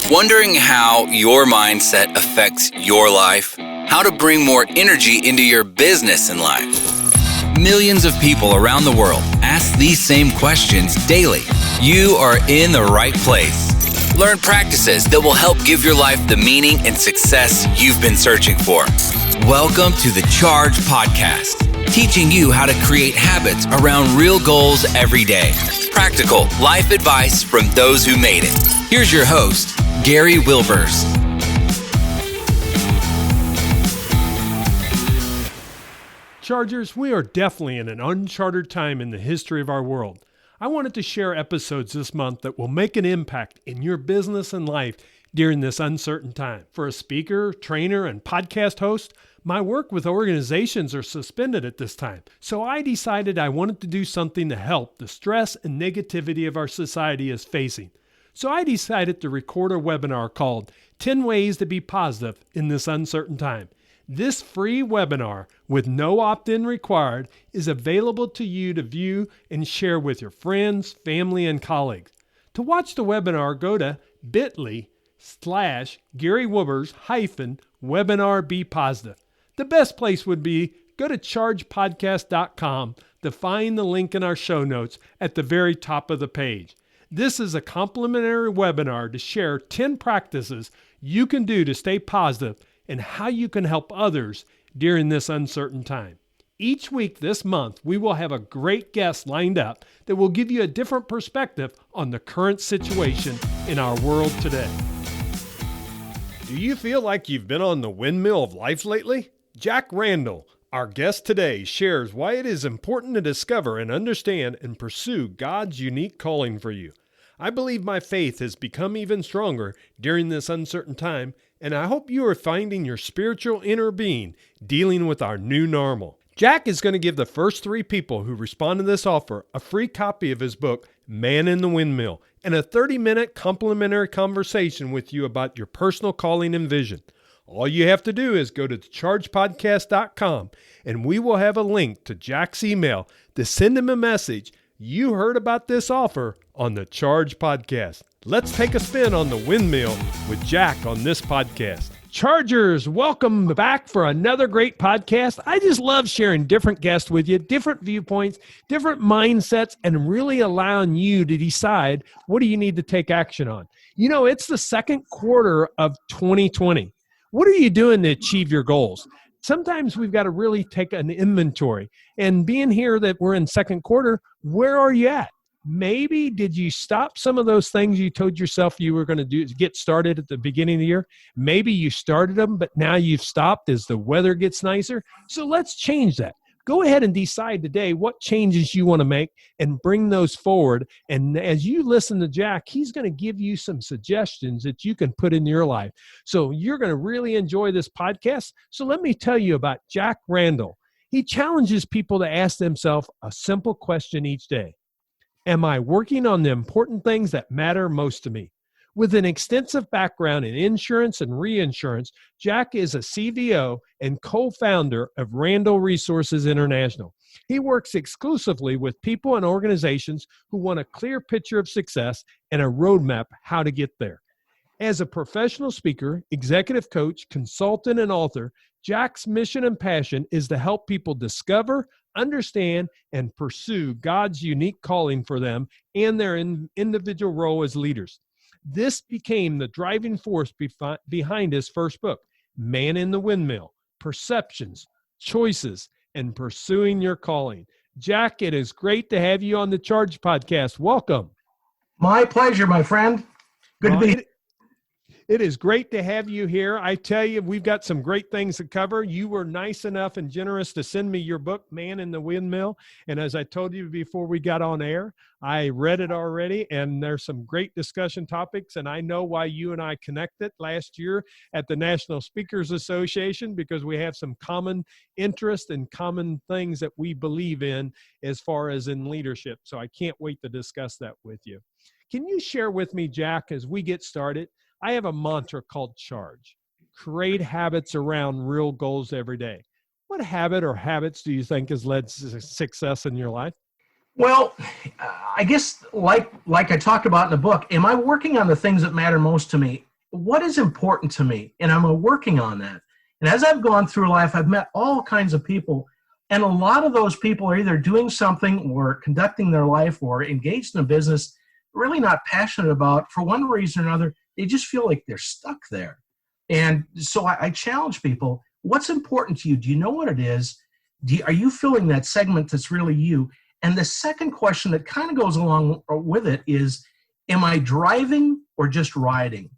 Wondering how your mindset affects your life? How to bring more energy into your business and life? Millions of people around the world ask these same questions daily. You are in the right place. Learn practices that will help give your life the meaning and success you've been searching for. Welcome to the Charge Podcast, teaching you how to create habits around real goals every day. Practical life advice from those who made it. Here's your host, Gary Wilbers. Chargers, we are definitely in an uncharted time in the history of our world. I wanted to share episodes this month that will make an impact in your business and life during this uncertain time. For a speaker, trainer, and podcast host, my work with organizations are suspended at this time. So I decided I wanted to do something to help the stress and negativity of our society is facing. So I decided to record a webinar called 10 Ways to Be Positive in This Uncertain Time. This free webinar, with no opt-in required, is available to you to view and share with your friends, family, and colleagues. To watch the webinar, go to bit.ly/Gary Wilbers-webinar Be Positive. The best place would be go to chargepodcast.com to find the link in our show notes at the very top of the page. This is a complimentary webinar to share 10 practices you can do to stay positive and how you can help others during this uncertain time. Each week this month, we will have a great guest lined up that will give you a different perspective on the current situation in our world today. Do you feel like you've been on the windmill of life lately? Jack Randall, our guest today, shares why it is important to discover and understand and pursue God's unique calling for you. I believe my faith has become even stronger during this uncertain time, and I hope you are finding your spiritual inner being dealing with our new normal. Jack is going to give the first 3 people who respond to this offer a free copy of his book, In The Windmill, and a 30-minute complimentary conversation with you about your personal calling and vision. All you have to do is go to chargepodcast.com, and we will have a link to Jack's email to send him a message. You heard about this offer on the Charge Podcast. Let's take a spin on the windmill with Jack on this podcast. Chargers, welcome back for another great podcast. I just love sharing different guests with you, different viewpoints, different mindsets, and really allowing you to decide what do you need to take action on. You know, it's the second quarter of 2020. What are you doing to achieve your goals? Sometimes we've got to really take an inventory. And being here that we're in second quarter, where are you at? Maybe did you stop some of those things you told yourself you were going to do, get started at the beginning of the year? Maybe you started them, but now you've stopped as the weather gets nicer. So let's change that. Go ahead and decide today what changes you want to make and bring those forward. And as you listen to Jack, he's going to give you some suggestions that you can put in your life. So you're going to really enjoy this podcast. So let me tell you about Jack Randall. He challenges people to ask themselves a simple question each day. Am I working on the important things that matter most to me? With an extensive background in insurance and reinsurance, Jack is a CVO and co-founder of Randall Resources International. He works exclusively with people and organizations who want a clear picture of success and a roadmap how to get there. As a professional speaker, executive coach, consultant, and author, Jack's mission and passion is to help people discover, understand, and pursue God's unique calling for them and their individual role as leaders. This became the driving force behind his first book, In The Windmill, Perceptions, Choices, and Pursuing Your Calling. Jack, it is great to have you on the Charge Podcast. Welcome. My pleasure, my friend. Good to be here. It is great to have you here. I tell you, we've got some great things to cover. You were nice enough and generous to send me your book, In The Windmill. And as I told you before we got on air, I read it already, and there's some great discussion topics. And I know why you and I connected last year at the National Speakers Association, because we have some common interest and common things that we believe in as far as in leadership. So I can't wait to discuss that with you. Can you share with me, Jack, as we get started? I have a mantra called Charge. Create habits around real goals every day. What habit or habits do you think has led to success in your life? Well, I guess like I talked about in the book, am I working on the things that matter most to me? what is important to me? And I'm working on that. And as I've gone through life, I've met all kinds of people. And a lot of those people are either doing something or conducting their life or engaged in a business really not passionate about for one reason or another. They just feel like they're stuck there. And so I challenge people, what's important to you? Do you know what it is? Are you feeling that segment that's really you? And the second question that kind of goes along with it is, am I driving or just riding?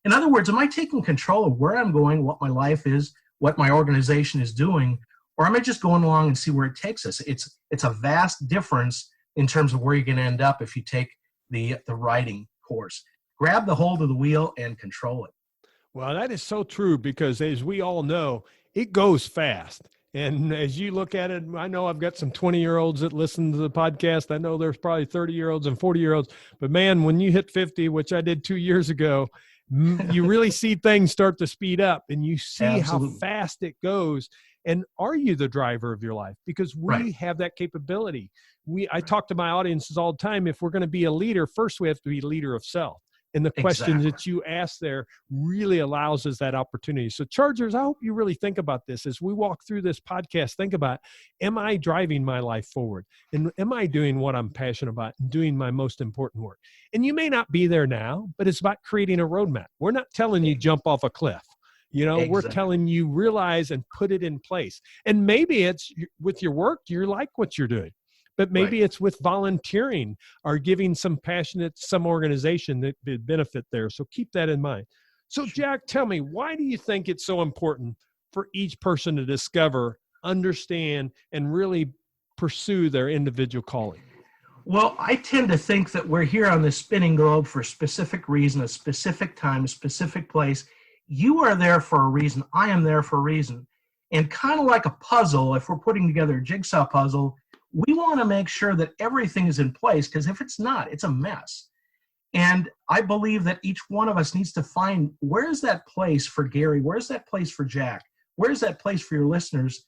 In other words, am I taking control of where I'm going, what my life is, what my organization is doing, or am I just going along and see where it takes us? It's a vast difference in terms of where you're going to end up if you take the riding course. Grab the hold of the wheel and control it. Well, that is so true because as we all know, it goes fast. And as you look at it, I know I've got some 20-year-olds that listen to the podcast. I know there's probably 30-year-olds and 40-year-olds. But man, when you hit 50, which I did 2 years ago, you really see things start to speed up and you see Absolutely. how fast it goes. And are you the driver of your life? Because we have that capability. I talk to my audiences all the time. If we're going to be a leader, first we have to be a leader of self. And the questions that you ask there really allows us that opportunity. So Chargers, I hope you really think about this as we walk through this podcast. Think about, am I driving my life forward? And am I doing what I'm passionate about and doing my most important work? And you may not be there now, but it's about creating a roadmap. We're not telling you jump off a cliff. We're telling you realize and put it in place. And maybe it's with your work, you like what you're doing. But maybe it's with volunteering or giving some passionate, some organization that would benefit there. So keep that in mind. So Jack, tell me, why do you think it's so important for each person to discover, understand, and really pursue their individual calling? Well, I tend to think that we're here on this spinning globe for a specific reason, a specific time, a specific place. You are there for a reason. I am there for a reason. And kind of like a puzzle, if we're putting together a jigsaw puzzle, we want to make sure that everything is in place, because if it's not, it's a mess. And I believe that each one of us needs to find, where's that place for Gary? Where's that place for Jack? Where's that place for your listeners?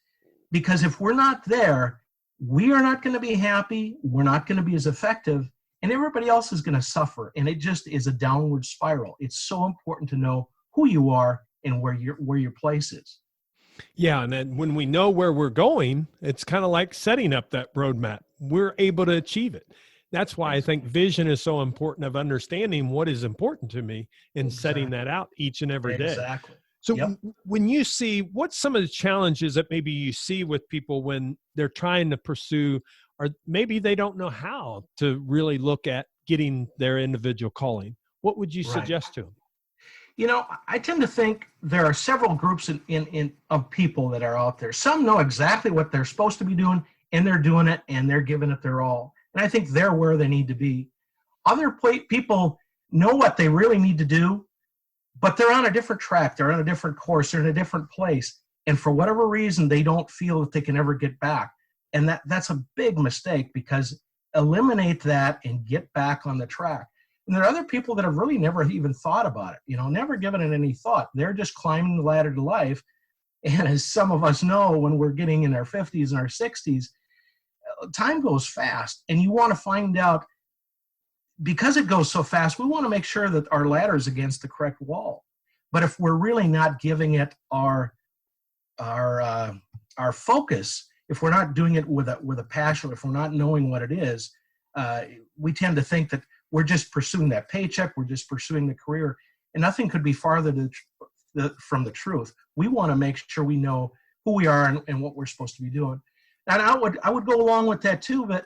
Because if we're not there, we are not going to be happy. We're not going to be as effective, and everybody else is going to suffer. And it just is a downward spiral. It's so important to know who you are and where your place is. Yeah. And then when we know where we're going, it's kind of like setting up that roadmap. We're able to achieve it. That's why I think vision is so important, of understanding what is important to me and setting that out each and every day. Exactly. So when you see, what's some of the challenges that maybe you see with people when they're trying to pursue, or maybe they don't know how to really look at getting their individual calling? What would you suggest to them? I tend to think there are several groups of people that are out there. Some know exactly what they're supposed to be doing, and they're doing it, and they're giving it their all. And I think they're where they need to be. Other people know what they really need to do, but they're on a different track. They're on a different course. They're in a different place. And for whatever reason, they don't feel that they can ever get back. And that's a big mistake, because eliminate that and get back on the track. And there are other people that have really never even thought about it, never given it any thought. They're just climbing the ladder to life. And as some of us know, when we're getting in our 50s and our 60s, time goes fast. And you want to find out, because it goes so fast, we want to make sure that our ladder is against the correct wall. But if we're really not giving it our focus, if we're not doing it with a passion, if we're not knowing what it is, we tend to think that we're just pursuing that paycheck, we're just pursuing the career, and nothing could be farther from the truth. We want to make sure we know who we are and what we're supposed to be doing. And I would go along with that too, but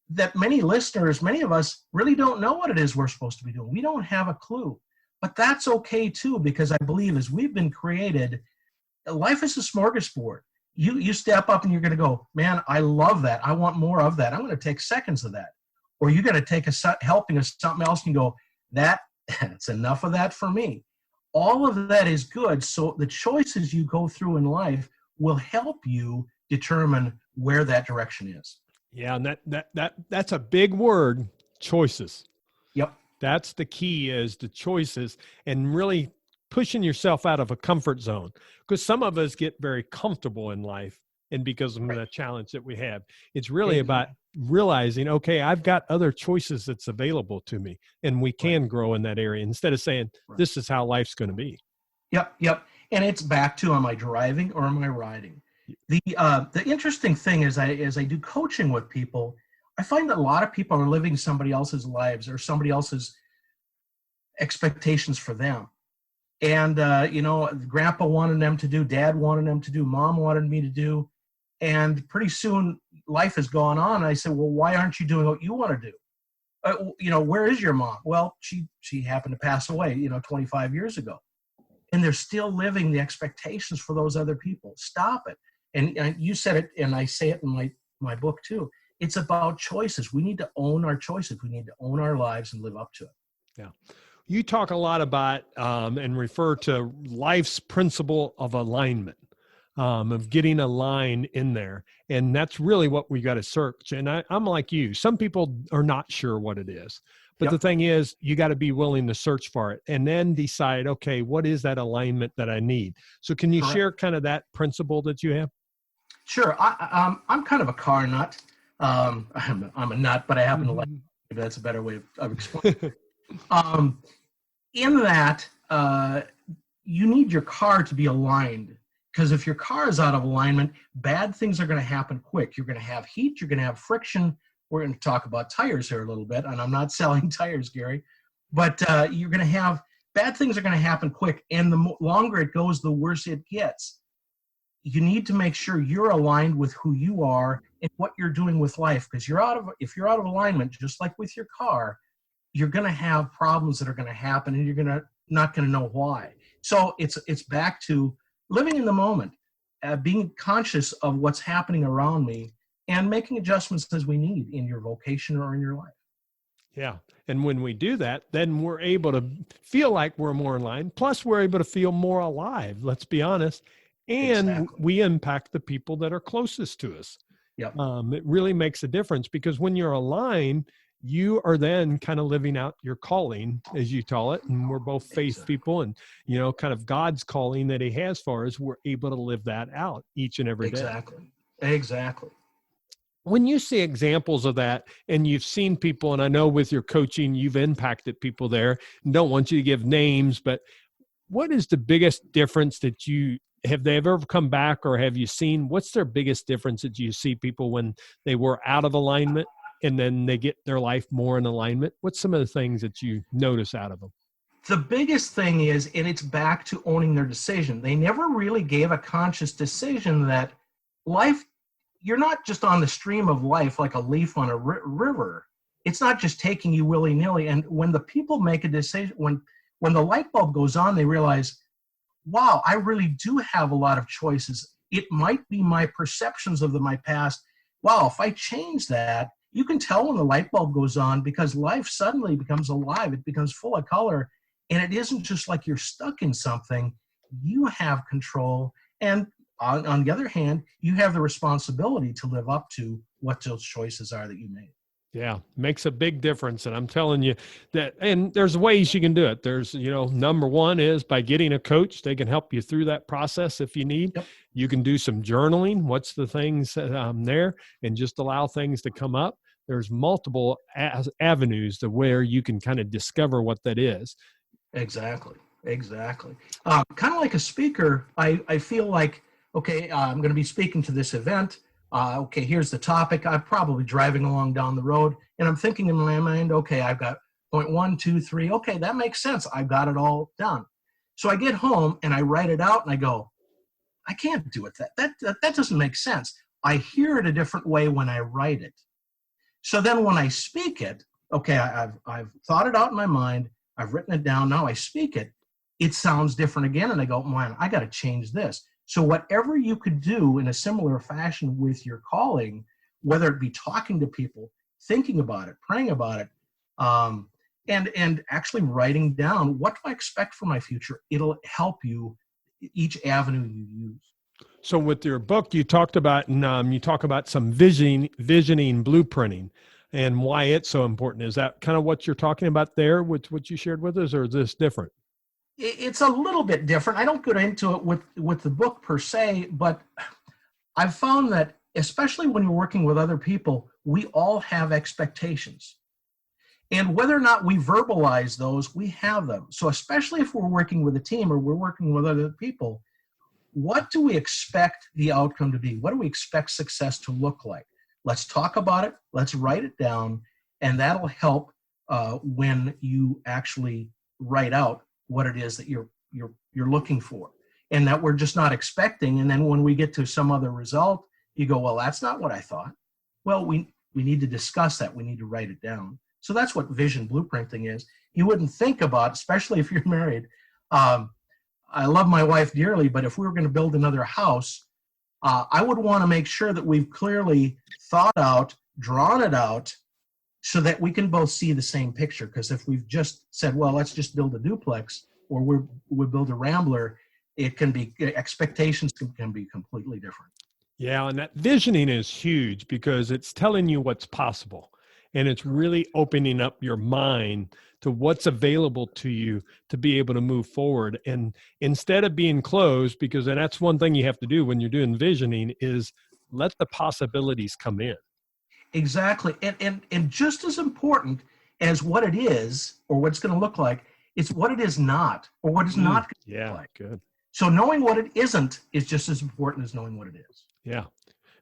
that many listeners, many of us really don't know what it is we're supposed to be doing. We don't have a clue, but that's okay too, because I believe as we've been created, life is a smorgasbord. You step up and you're going to go, man, I love that. I want more of that. I'm going to take seconds of that. Or you're going to take a helping of something else and you go, that's enough of that for me. All of that is good. So the choices you go through in life will help you determine where that direction is. Yeah, and that's a big word, choices. Yep. That's the key, is the choices, and really pushing yourself out of a comfort zone, because some of us get very comfortable in life, and because of the challenge that we have, it's really about realizing, okay, I've got other choices that's available to me, and we can grow in that area instead of saying, this is how life's going to be. Yep, yep. And it's back to, am I driving or am I riding? The interesting thing is, as I do coaching with people, I find that a lot of people are living somebody else's lives or somebody else's expectations for them. And, grandpa wanted them to do, dad wanted them to do, mom wanted me to do. And pretty soon life has gone on. And I said, well, why aren't you doing what you want to do? Where is your mom? Well, she happened to pass away, 25 years ago. And they're still living the expectations for those other people. Stop it. And you said it, and I say it in my book too. It's about choices. We need to own our choices. We need to own our lives and live up to it. Yeah. You talk a lot about and refer to life's principle of alignment, of getting a line in there. And that's really what we got to search. And I'm like you. Some people are not sure what it is. But the thing is, you got to be willing to search for it and then decide, okay, what is that alignment that I need? So can you share kind of that principle that you have? Sure. I'm kind of a car nut. I'm a nut, but I happen to like it. Maybe that's a better way of explaining it. In that, you need your car to be aligned, because if your car is out of alignment, bad things are going to happen quick. You're going to have heat. You're going to have friction. We're going to talk about tires here a little bit, and I'm not selling tires, Gary, but you're going to have bad things are going to happen quick, and the longer it goes, the worse it gets. You need to make sure you're aligned with who you are and what you're doing with life, because if you're out of alignment, just like with your car, you're going to have problems that are going to happen, and you're not going to know why. So it's back to living in the moment, being conscious of what's happening around me, and making adjustments as we need in your vocation or in your life. Yeah. And when we do that, then we're able to feel like we're more in line. Plus, we're able to feel more alive, let's be honest. And we impact the people that are closest to us. Yep. It really makes a difference, because when you're aligned, you are then kind of living out your calling, as you call it. And we're both faith people, and, kind of God's calling that he has for us. We're able to live that out each and every day. Exactly. When you see examples of that, and you've seen people, and I know with your coaching, you've impacted people there, and don't want you to give names, but what is the biggest difference that have they ever come back, or have you seen, what's their biggest difference that you see people when they were out of alignment and then they get their life more in alignment? What's some of the things that you notice out of them? The biggest thing is, and it's back to owning their decision. They never really gave a conscious decision that life, you're not just on the stream of life like a leaf on a river. It's not just taking you willy-nilly. And when the people make a decision, when the light bulb goes on, they realize, wow, I really do have a lot of choices. It might be my perceptions of my past. Wow, if I change that, you can tell when the light bulb goes on, because life suddenly becomes alive. It becomes full of color. And it isn't just like you're stuck in something. You have control. And on the other hand, you have the responsibility to live up to what those choices are that you made. Yeah, makes a big difference. And I'm telling you that, and there's ways you can do it. There's, number one is by getting a coach. They can help you through that process if you need. Yep. You can do some journaling. What's the things there, and just allow things to come up. There's multiple avenues to where you can kind of discover what that is. Exactly. Kind of like a speaker, I feel like, okay, I'm going to be speaking to this event. Okay, here's the topic. I'm probably driving along down the road, and I'm thinking in my mind, okay, I've got point 1, 2, 3. Okay, that makes sense. I've got it all done. So I get home and I write it out, and I go, I can't do it. That doesn't make sense. I hear it a different way when I write it. So then when I speak it, okay, I've thought it out in my mind. I've written it down. Now I speak it. It sounds different again, and I go, man, I got to change this. So whatever you could do in a similar fashion with your calling, whether it be talking to people, thinking about it, praying about it, and actually writing down, what do I expect for my future? It'll help you each avenue you use. So with your book, you talked about, and you talk about some visioning, blueprinting, and why it's so important. Is that kind of what you're talking about there with what you shared with us, or is this different? It's a little bit different. I don't get into it with the book per se, but I've found that especially when you're working with other people, we all have expectations. And whether or not we verbalize those, we have them. So especially if we're working with a team or we're working with other people, what do we expect the outcome to be? What do we expect success to look like? Let's talk about it. Let's write it down. And that'll help when you actually write out what it is that you're looking for and that we're just not expecting. And then when we get to some other result, you go, well, that's not what I thought. Well, we need to discuss that. We need to write it down. So that's what vision blueprinting is. You wouldn't think about, especially if you're married. I love my wife dearly, but if we were going to build another house, I would want to make sure that we've clearly thought out, drawn it out, so that we can both see the same picture. Because if we've just said, well, let's just build a duplex, or we build a rambler, it can be, expectations can be completely different. Yeah, and that visioning is huge because it's telling you what's possible. And it's really opening up your mind to what's available to you to be able to move forward. And instead of being closed, because that's one thing you have to do when you're doing visioning, is let the possibilities come in. Exactly. And just as important as what it is or what it's going to look like, it's what it is not, or what it's not going to look like. Good. So knowing what it isn't is just as important as knowing what it is. Yeah.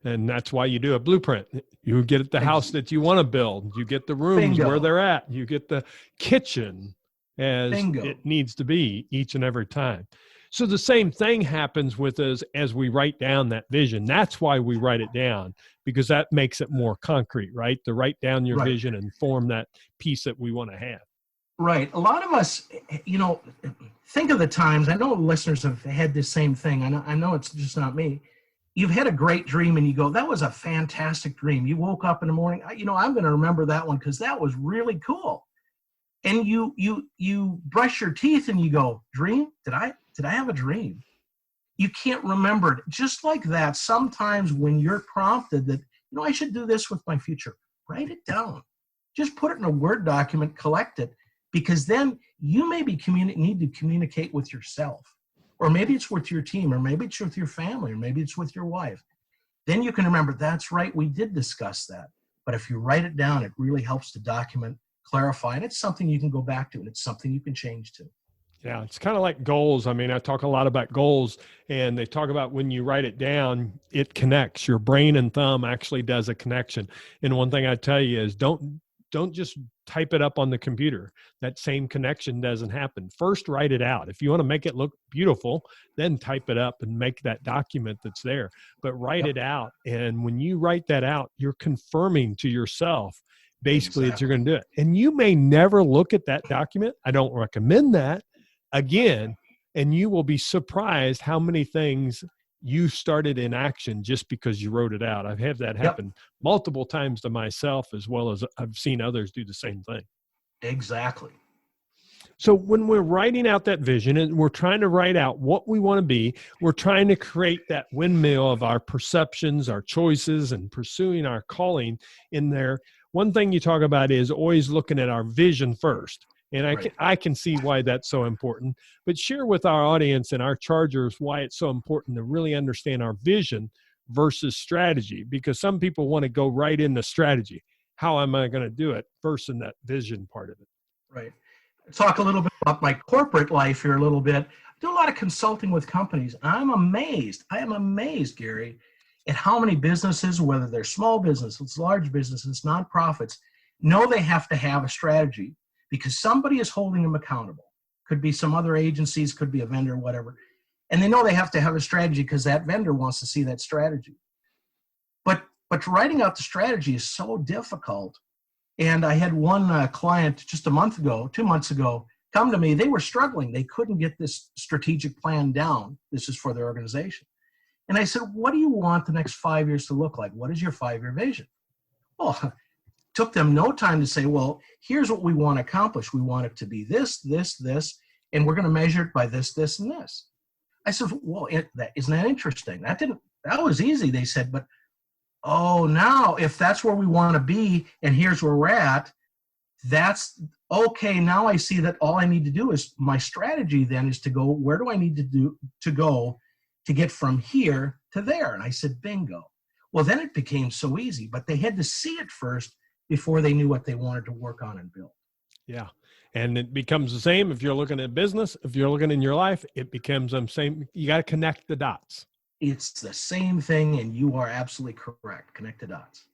And that's why you do a blueprint. You get the house that you want to build. You get the rooms where they're at. You get the kitchen as it needs to be each and every time. So the same thing happens with us as we write down that vision. That's why we write it down, because that makes it more concrete, right? To write down your vision and form that piece that we want to have. Right. A lot of us, think of the times, I know listeners have had this same thing. I know it's just not me. You've had a great dream and you go, that was a fantastic dream. You woke up in the morning, I'm going to remember that one because that was really cool. And you brush your teeth and you go, dream? Did I have a dream? You can't remember it. Just like that, sometimes when you're prompted that, I should do this with my future, write it down. Just put it in a Word document, collect it, because then you maybe need to communicate with yourself. Or maybe it's with your team, or maybe it's with your family, or maybe it's with your wife. Then you can remember, that's right, we did discuss that. But if you write it down, it really helps to document, clarify, and it's something you can go back to, and it's something you can change to. Yeah, it's kind of like goals. I mean, I talk a lot about goals, and they talk about when you write it down, it connects. Your brain and thumb actually does a connection. And one thing I tell you is don't just type it up on the computer. That same connection doesn't happen. First, write it out. If you want to make it look beautiful, then type it up and make that document that's there. But write it out. And when you write that out, you're confirming to yourself basically that you're going to do it. And you may never look at that document. I don't recommend that again. And you will be surprised how many things you started in action just because you wrote it out. I've had that happen multiple times to myself, as well as I've seen others do the same thing. Exactly. So when we're writing out that vision and we're trying to write out what we want to be, we're trying to create that windmill of our perceptions, our choices, and pursuing our calling in there. One thing you talk about is always looking at our vision first. And I can see why that's so important, but share with our audience and our chargers why it's so important to really understand our vision versus strategy, because some people want to go right into strategy. How am I going to do it versus that vision part of it? Right. Talk a little bit about my corporate life here a little bit. I do a lot of consulting with companies. I am amazed, Gary, at how many businesses, whether they're small businesses, large businesses, nonprofits, know they have to have a strategy, because somebody is holding them accountable. Could be some other agencies, could be a vendor, whatever. And they know they have to have a strategy because that vendor wants to see that strategy. But writing out the strategy is so difficult. And I had one client just 2 months ago, come to me. They were struggling. They couldn't get this strategic plan down. This is for their organization. And I said, what do you want the next 5 years to look like? What is your 5-year vision? Well, took them no time to say, well, here's what we want to accomplish. We want it to be this, this, this, and we're going to measure it by this, this, and this. I said, well, isn't that interesting? That was easy, they said, but now if that's where we want to be and here's where we're at, that's okay. Now I see that all I need to do is my strategy then is to go, where do I need to go to get from here to there? And I said, bingo. Well, then it became so easy, but they had to see it first before they knew what they wanted to work on and build. Yeah. And it becomes the same if you're looking at business, if you're looking in your life, it becomes the same. You got to connect the dots. It's the same thing, and you are absolutely correct. Connect the dots.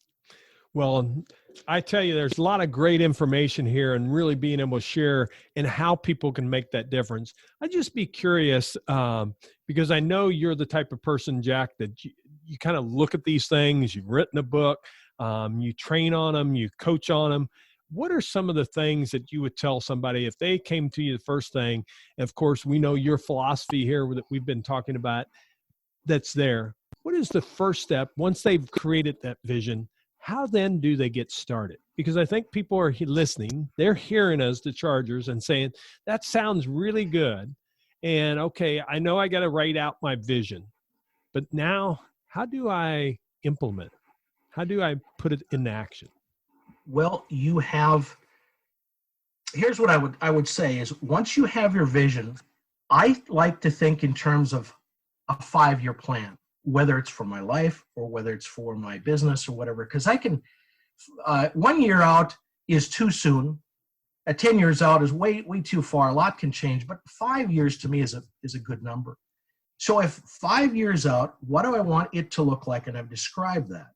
Well, I tell you, there's a lot of great information here and really being able to share and how people can make that difference. I'd just be curious because I know you're the type of person, Jack, that you kind of look at these things. You've written a book, you train on them, you coach on them. What are some of the things that you would tell somebody if they came to you the first thing? And of course, we know your philosophy here that we've been talking about that's there. What is the first step once they've created that vision? How then do they get started? Because I think people are listening. They're hearing us, the Chargers, and saying, that sounds really good. And okay, I know I got to write out my vision. But now, how do I implement it? How do I put it into action? Well, here's what I would say is once you have your vision, I like to think in terms of a 5-year plan, whether it's for my life or whether it's for my business or whatever, because I can, 1 year out is too soon. 10 years out is way too far. A lot can change, but 5 years to me is a good number. So if 5 years out, what do I want it to look like? And I've described that.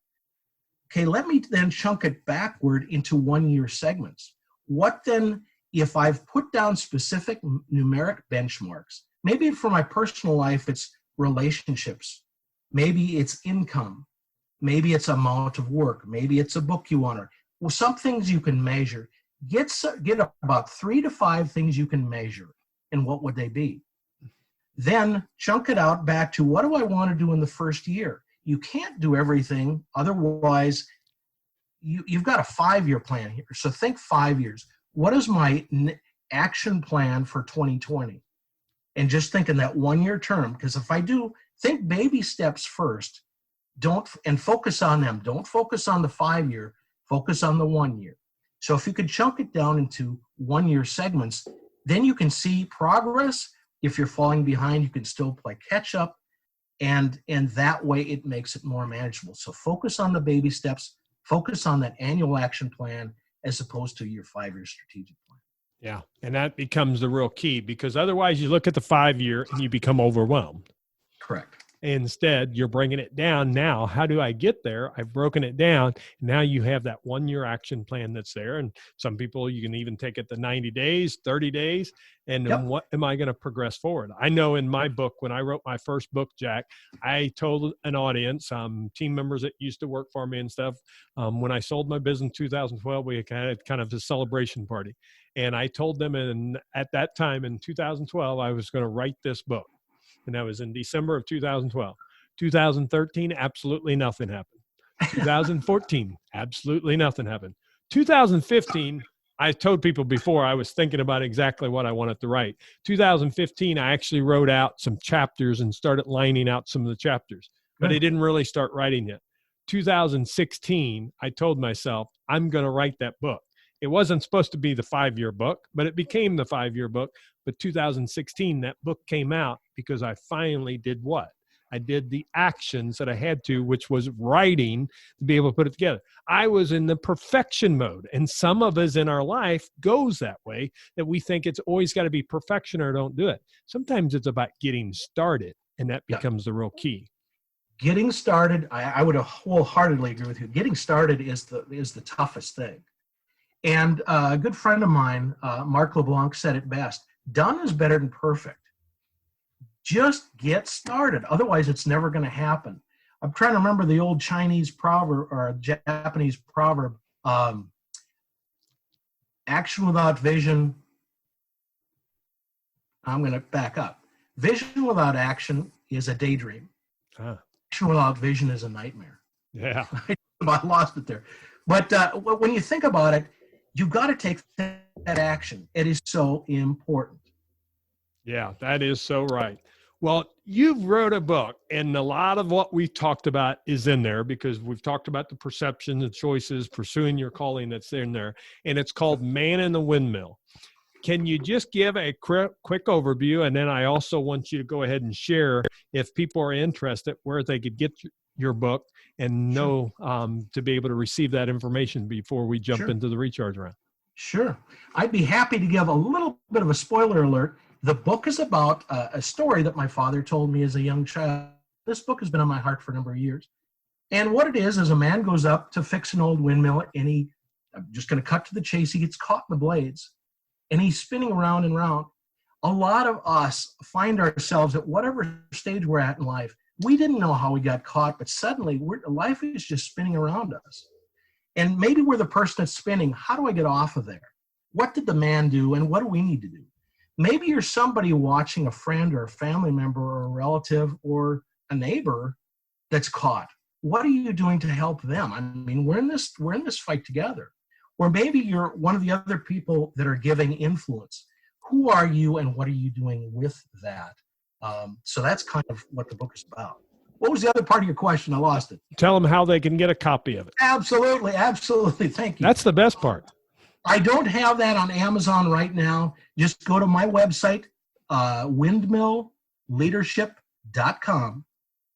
Okay, let me then chunk it backward into 1 year segments. What then, if I've put down specific numeric benchmarks, maybe for my personal life, it's relationships. Maybe it's income. Maybe it's amount of work. Maybe it's a book you want to. Well, some things you can measure. Get about 3 to 5 things you can measure. And what would they be? Then chunk it out back to what do I want to do in the first year? You can't do everything. Otherwise, you've got a 5-year plan here. So think 5 years. What is my action plan for 2020? And just think in that 1 year term. Because if I do, think baby steps first. And focus on them. Don't focus on the 5 year. Focus on the 1 year. So if you could chunk it down into 1 year segments, then you can see progress. If you're falling behind, you can still play catch up. And that way it makes it more manageable. So focus on the baby steps, focus on that annual action plan as opposed to your 5-year strategic plan. Yeah. And that becomes the real key because otherwise you look at the 5 year and you become overwhelmed. Correct. Instead, you're bringing it down. Now, how do I get there? I've broken it down. Now you have that 1 year action plan that's there. And some people, you can even take it to 90 days, 30 days. And Yep. What am I going to progress forward? I know in my book, when I wrote my first book, Jack, I told an audience, team members that used to work for me and stuff, when I sold my business in 2012, we had kind of a celebration party. And I told them at that time in 2012, I was going to write this book. And that was in December of 2012. 2013, absolutely nothing happened. 2014, absolutely nothing happened. 2015, I told people before I was thinking about exactly what I wanted to write. 2015, I actually wrote out some chapters and started lining out some of the chapters, but I didn't really start writing yet. 2016, I told myself, I'm going to write that book. It wasn't supposed to be the 5-year book, but it became the 5-year book. But 2016, that book came out because I finally did what? I did the actions that I had to, which was writing to be able to put it together. I was in the perfection mode. And some of us in our life goes that way, that we think it's always got to be perfection or don't do it. Sometimes it's about getting started, and that becomes the real key. Getting started, I would wholeheartedly agree with you. Getting started is the toughest thing. And a good friend of mine, Mark LeBlanc, said it best. Done is better than perfect. Just get started. Otherwise, it's never going to happen. I'm trying to remember the old Chinese proverb or Japanese proverb. Action without vision. I'm going to back up. Vision without action is a daydream. Action without vision is a nightmare. Yeah. I lost it there. But when you think about it, you've got to take that action. It is so important. Yeah, that is so right. Well, you've wrote a book, and a lot of what we talked about is in there because we've talked about the perception, the choices, pursuing your calling that's in there, and it's called In The Windmill. Can you just give a quick overview, and then I also want you to go ahead and share, if people are interested, where they could get your book and know to be able to receive that information before we jump into the recharge round? Sure. I'd be happy to give a little bit of a spoiler alert. The book is about a story that my father told me as a young child. This book has been on my heart for a number of years. And what it is a man goes up to fix an old windmill, and I'm just going to cut to the chase, he gets caught in the blades, and he's spinning around and around. A lot of us find ourselves at whatever stage we're at in life. We didn't know how we got caught, but suddenly life is just spinning around us. And maybe we're the person that's spinning. How do I get off of there? What did the man do, and what do we need to do? Maybe you're somebody watching a friend or a family member or a relative or a neighbor that's caught. What are you doing to help them? I mean, we're in this fight together. Or maybe you're one of the other people that are giving influence. Who are you, and what are you doing with that? So that's kind of what the book is about. What was the other part of your question? I lost it. Tell them how they can get a copy of it. Absolutely. Thank you. That's the best part. I don't have that on Amazon right now. Just go to my website, windmillleadership.com,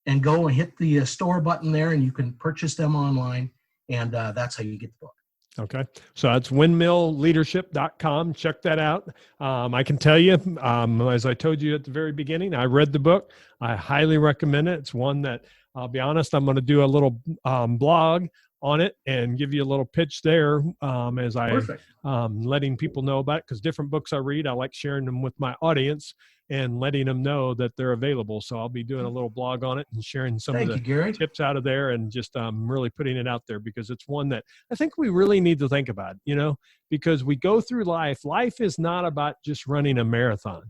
and go and hit the store button there, and you can purchase them online, and that's how you get the book. Okay. So that's windmillleadership.com. Check that out. I can tell you, as I told you at the very beginning, I read the book. I highly recommend it. It's one that, I'll be honest, I'm going to do a little blog on it and give you a little pitch there as I letting people know about it, because different books I read, I like sharing them with my audience and letting them know that they're available. So I'll be doing a little blog on it and sharing some of the tips out of there, and just really putting it out there, because it's one that I think we really need to think about, because we go through life. Life is not about just running a marathon.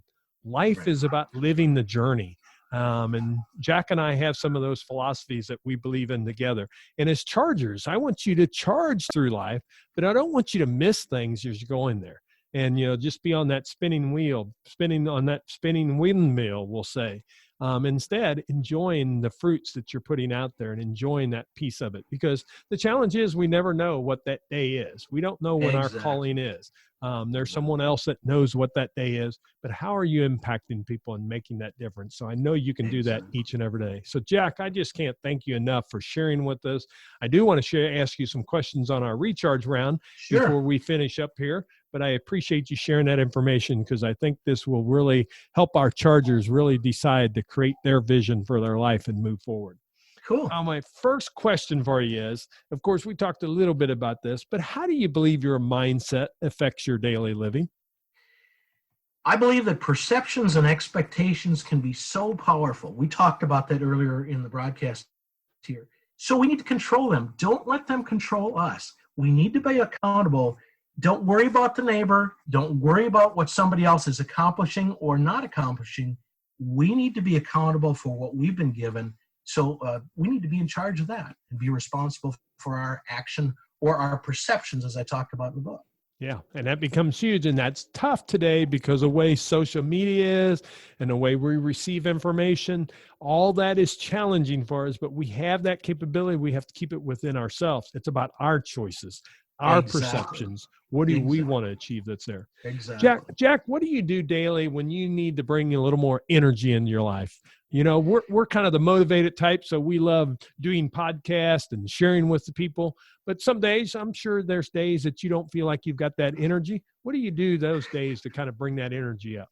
Life is about living the journey. And Jack and I have some of those philosophies that we believe in together. And as chargers, I want you to charge through life, but I don't want you to miss things as you're going there. And, just be on that spinning windmill, we'll say. Instead, enjoying the fruits that you're putting out there and enjoying that piece of it. Because the challenge is we never know what that day is. We don't know what our calling is. There's someone else that knows what that day is, but how are you impacting people and making that difference? So I know you can do that each and every day. So Jack, I just can't thank you enough for sharing with us. I do want to ask you some questions on our recharge round before we finish up here, but I appreciate you sharing that information, because I think this will really help our chargers really decide to create their vision for their life and move forward. Cool. My first question for you is, of course, we talked a little bit about this, but how do you believe your mindset affects your daily living? I believe that perceptions and expectations can be so powerful. We talked about that earlier in the broadcast here. So we need to control them. Don't let them control us. We need to be accountable. Don't worry about the neighbor. Don't worry about what somebody else is accomplishing or not accomplishing. We need to be accountable for what we've been given. So we need to be in charge of that and be responsible for our action or our perceptions, as I talked about in the book. Yeah, and that becomes huge, and that's tough today because of the way social media is and the way we receive information. All that is challenging for us, but we have that capability. We have to keep it within ourselves. It's about our choices, our perceptions. What do we want to achieve that's there? Exactly. Jack, what do you do daily when you need to bring a little more energy into your life? We're kind of the motivated type, so we love doing podcasts and sharing with the people. But some days, I'm sure there's days that you don't feel like you've got that energy. What do you do those days to kind of bring that energy up?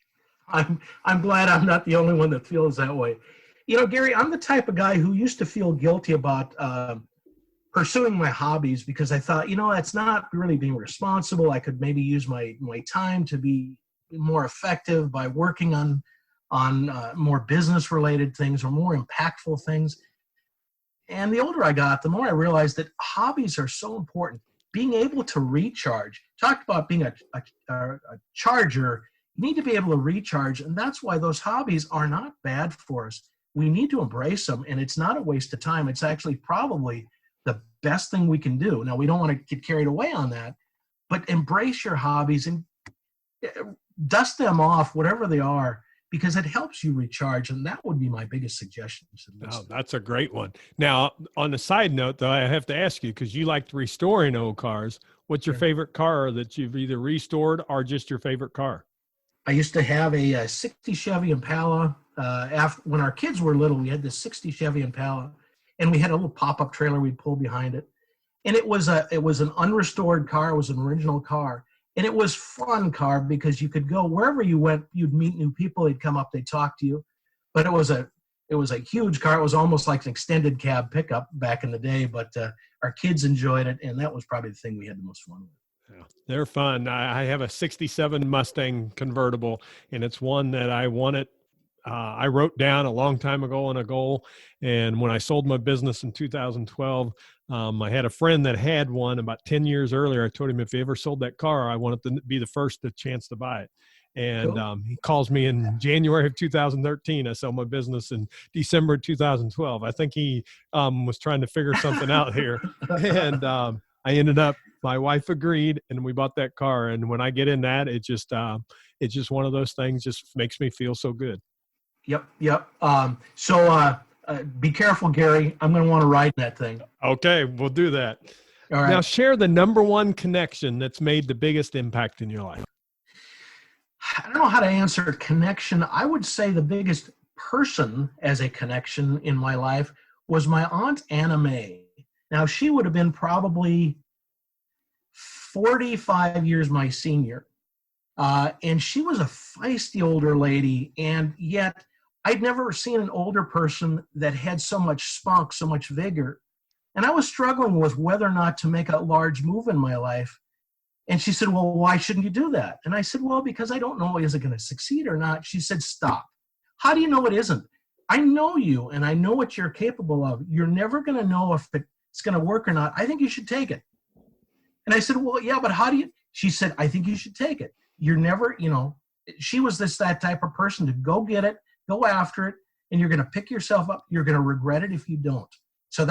I'm glad I'm not the only one that feels that way. Gary, I'm the type of guy who used to feel guilty about pursuing my hobbies, because I thought, that's not really being responsible. I could maybe use my time to be more effective by working on more business-related things or more impactful things. And the older I got, the more I realized that hobbies are so important. Being able to recharge. Talked about being a charger. You need to be able to recharge, and that's why those hobbies are not bad for us. We need to embrace them, and it's not a waste of time. It's actually probably the best thing we can do. Now, we don't want to get carried away on that, but embrace your hobbies and dust them off, whatever they are, because it helps you recharge. And that would be my biggest suggestion. Oh, that's a great one. Now, on the side note, though, I have to ask you, because you like restoring old cars, what's your favorite car that you've either restored or just your favorite car? I used to have a 60 Chevy Impala. When our kids were little, we had this 60 Chevy Impala. And we had a little pop-up trailer we'd pull behind it. And it was an unrestored car. It was an original car. And it was fun car because you could go wherever you went, you'd meet new people, they'd come up, they'd talk to you. But it was a huge car. It was almost like an extended cab pickup back in the day, but our kids enjoyed it, and that was probably the thing we had the most fun with. Yeah, they're fun. I have a 67 Mustang convertible, and it's one that I wanted. I wrote down a long time ago on a goal, and when I sold my business in 2012, I had a friend that had one about 10 years earlier. I told him if he ever sold that car, I wanted to be the first chance to buy it. And he calls me in January of 2013. I sell my business in December of 2012. I think he was trying to figure something out here. And I ended up, my wife agreed, and we bought that car. And when I get in that, it's just one of those things, just makes me feel so good. Yep. So be careful, Gary. I'm going to want to ride that thing. Okay, we'll do that. All right. Now, share the number one connection that's made the biggest impact in your life. I don't know how to answer connection. I would say the biggest person as a connection in my life was my Aunt Anna Mae. Now, she would have been probably 45 years my senior. And she was a feisty older lady, and yet I'd never seen an older person that had so much spunk, so much vigor. And I was struggling with whether or not to make a large move in my life. And she said, well, why shouldn't you do that? And I said, well, because I don't know, is it going to succeed or not? She said, stop. How do you know it isn't? I know you, and I know what you're capable of. You're never going to know if it's going to work or not. I think you should take it. And I said, well, yeah, but how do you? She said, I think you should take it. You're never, she was that type of person to go get it, go after it, and you're going to pick yourself up. You're going to regret it if you don't. So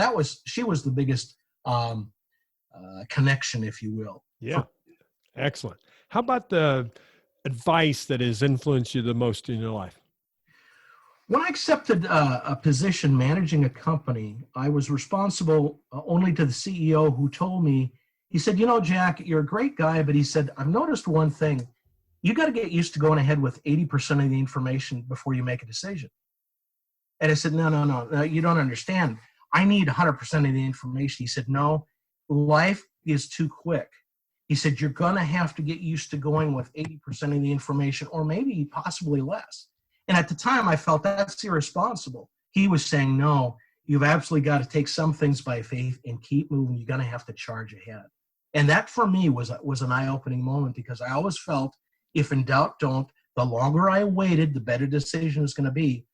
she was the biggest connection, if you will. Yeah. Excellent. How about the advice that has influenced you the most in your life? When I accepted a position managing a company, I was responsible only to the CEO, who told me, he said, Jack, you're a great guy, but he said, I've noticed one thing. You got to get used to going ahead with 80% of the information before you make a decision. And I said, no, you don't understand. I need 100% of the information. He said, no, life is too quick. He said, you're going to have to get used to going with 80% of the information, or maybe possibly less. And at the time, I felt that's irresponsible. He was saying, no, you've absolutely got to take some things by faith and keep moving. You're going to have to charge ahead. And that for me was an eye-opening moment, because I always felt, if in doubt, don't. The longer I waited, the better decision is going to be.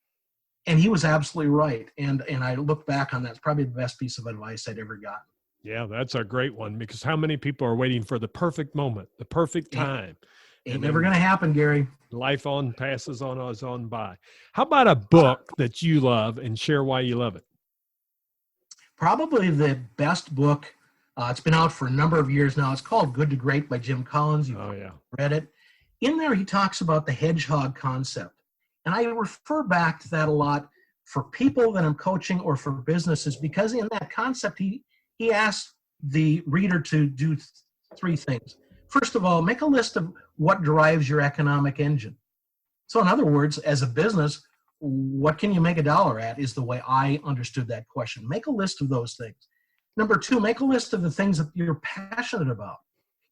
And he was absolutely right. And I look back on that, it's probably the best piece of advice I'd ever gotten. Yeah, that's a great one, because how many people are waiting for the perfect moment, the perfect time? Ain't never going to happen, Gary. Life passes on by. How about a book that you love, and share why you love it? Probably the best book. It's been out for a number of years now. It's called Good to Great by Jim Collins. You've read it. In there, he talks about the hedgehog concept. And I refer back to that a lot for people that I'm coaching or for businesses, because in that concept, he asks the reader to do three things. First of all, make a list of what drives your economic engine. So in other words, as a business, what can you make a dollar at is the way I understood that question. Make a list of those things. Number two, make a list of the things that you're passionate about.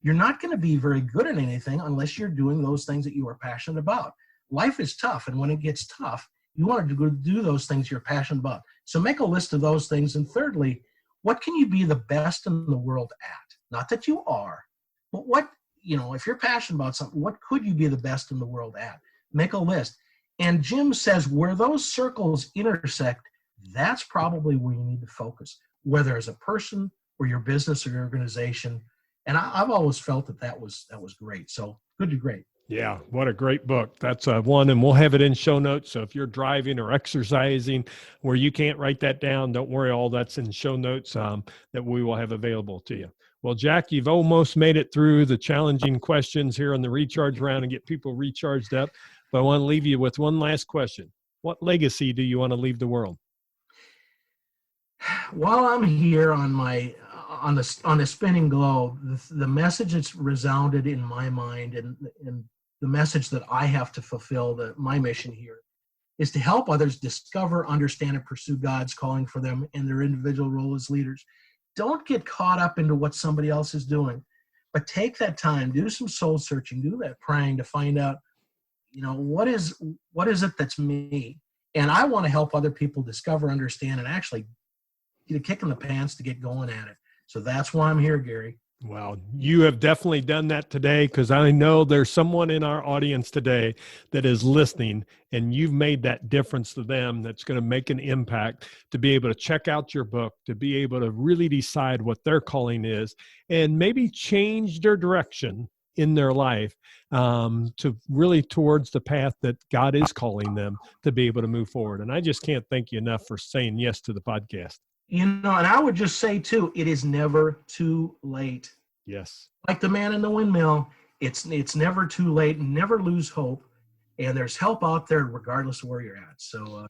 You're not going to be very good at anything unless you're doing those things that you are passionate about. Life is tough, and when it gets tough, you want to go do those things you're passionate about. So make a list of those things. And thirdly, what can you be the best in the world at? Not that you are, but what, if you're passionate about something, what could you be the best in the world at? Make a list. And Jim says where those circles intersect, that's probably where you need to focus, whether as a person or your business or your organization. And I've always felt that was great. So Good to Great. Yeah, what a great book. That's one, and we'll have it in show notes. So if you're driving or exercising where you can't write that down, don't worry, all that's in show notes that we will have available to you. Well, Jack, you've almost made it through the challenging questions here on the recharge round and get people recharged up. But I want to leave you with one last question. What legacy do you want to leave the world? While I'm here on the spinning globe, the message that's resounded in my mind, and the message that I have to fulfill, my mission here, is to help others discover, understand, and pursue God's calling for them in their individual role as leaders. Don't get caught up into what somebody else is doing, but take that time, do some soul searching, do that praying to find out, what is it that's me? And I want to help other people discover, understand, and actually get a kick in the pants to get going at it. So that's why I'm here, Gary. Well, you have definitely done that today, because I know there's someone in our audience today that is listening, and you've made that difference to them that's going to make an impact, to be able to check out your book, to be able to really decide what their calling is, and maybe change their direction in their life to really towards the path that God is calling them to be able to move forward. And I just can't thank you enough for saying yes to the podcast. And I would just say, too, it is never too late. Yes. Like the man in the windmill, it's never too late. Never lose hope. And there's help out there regardless of where you're at. So,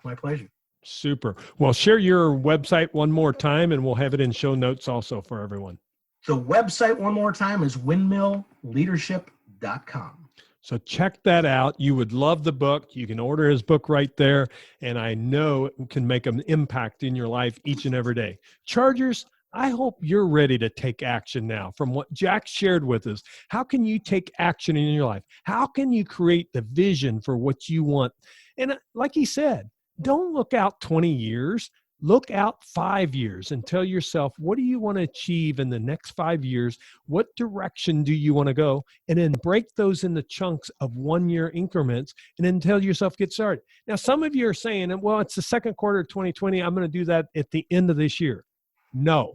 my pleasure. Super. Well, share your website one more time, and we'll have it in show notes also for everyone. The website, one more time, is windmillleadership.com. So check that out. You would love the book. You can order his book right there. And I know it can make an impact in your life each and every day. Chargers, I hope you're ready to take action now. From what Jack shared with us, how can you take action in your life? How can you create the vision for what you want? And like he said, don't look out 20 years. Look out 5 years and tell yourself, what do you want to achieve in the next 5 years? What direction do you want to go? And then break those into chunks of 1 year increments, and then tell yourself, get started. Now, some of you are saying, well, it's the second quarter of 2020. I'm going to do that at the end of this year. No,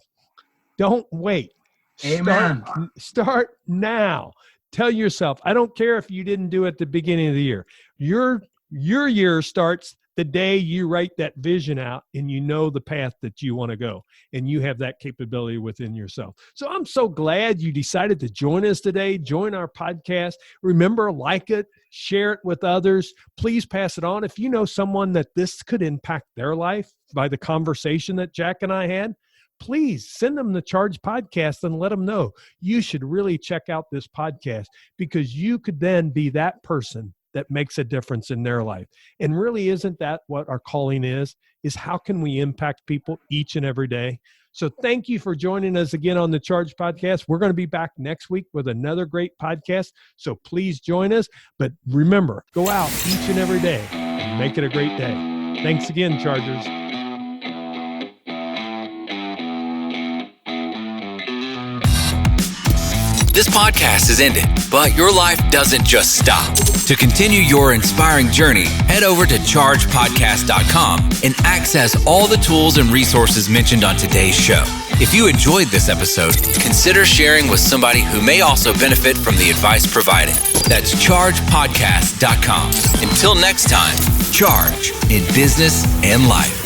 don't wait. Amen. Start now. Tell yourself, I don't care if you didn't do it at the beginning of the year. Your year starts the day you write that vision out and you know the path that you want to go, and you have that capability within yourself. So I'm so glad you decided to join us today. Join our podcast. Remember, like it, share it with others. Please pass it on. If you know someone that this could impact their life by the conversation that Jack and I had, please send them the Charge podcast and let them know you should really check out this podcast, because you could then be that person that makes a difference in their life. And really, isn't that what our calling is how can we impact people each and every day? So thank you for joining us again on the Charge podcast. We're going to be back next week with another great podcast. So please join us. But remember, go out each and every day and make it a great day. Thanks again, Chargers. This podcast is ended, but your life doesn't just stop. To continue your inspiring journey, head over to chargepodcast.com and access all the tools and resources mentioned on today's show. If you enjoyed this episode, consider sharing with somebody who may also benefit from the advice provided. That's chargepodcast.com. Until next time, charge in business and life.